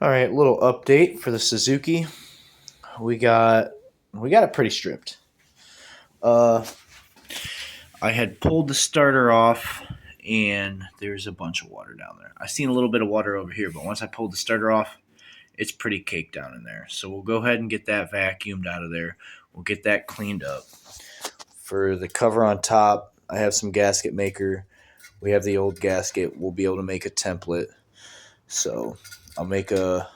All right, little update for the Suzuki. We got it pretty stripped. Uh, I had pulled the starter off, and there's a bunch of water down there. I seen a little bit of water over here, but once I pulled the starter off, it's pretty caked down in there. So we'll go ahead and get that vacuumed out of there. We'll get that cleaned up. For the cover on top, I have some gasket maker. We have the old gasket. We'll be able to make a template. So I'll make a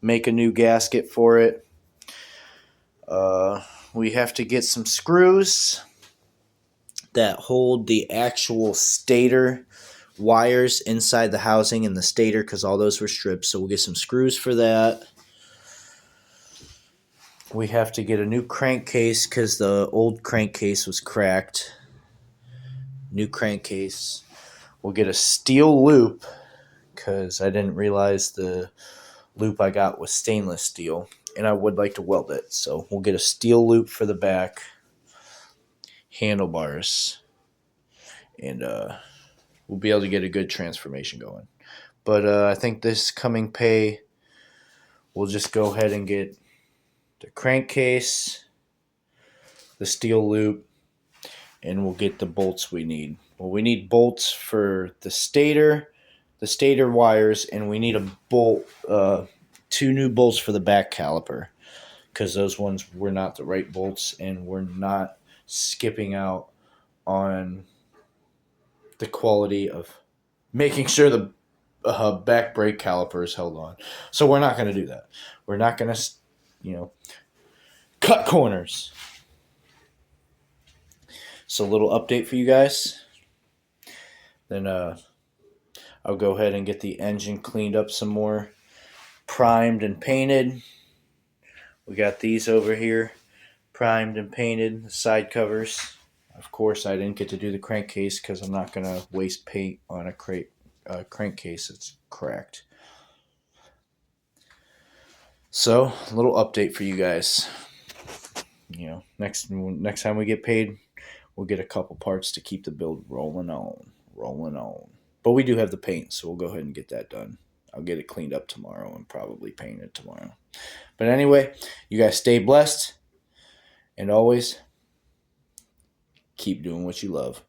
new gasket for it. We have to get some screws that hold the actual stator wires inside the housing and the stator because all those were stripped. So we'll get some screws for that. We have to get a new crankcase because the old crankcase was cracked. New crankcase. We'll get a steel loop because I didn't realize the loop I got was stainless steel, and I would like to weld it. So we'll get a steel loop for the back handlebars, and we'll be able to get a good transformation going. But I think this coming pay, we'll just go ahead and get the crankcase, the steel loop, and we'll get the bolts we need. Well, we need bolts for the stator wires, and we need a bolt, two new bolts for the back caliper because those ones were not the right bolts, and we're not skipping out on the quality of making sure the back brake caliper is held on. So we're not going to do that. We're not going to, cut corners. So a little update for you guys. Then I'll go ahead and get the engine cleaned up some more, primed and painted. We got these over here, primed and painted, the side covers. Of course, I didn't get to do the crankcase because I'm not going to waste paint on a crankcase that's cracked. So, a little update for you guys. Next time we get paid, we'll get a couple parts to keep the build rolling on. But we do have the paint, so we'll go ahead and get that done. I'll get it cleaned up tomorrow and probably paint it tomorrow. But anyway, you guys stay blessed, and always keep doing what you love.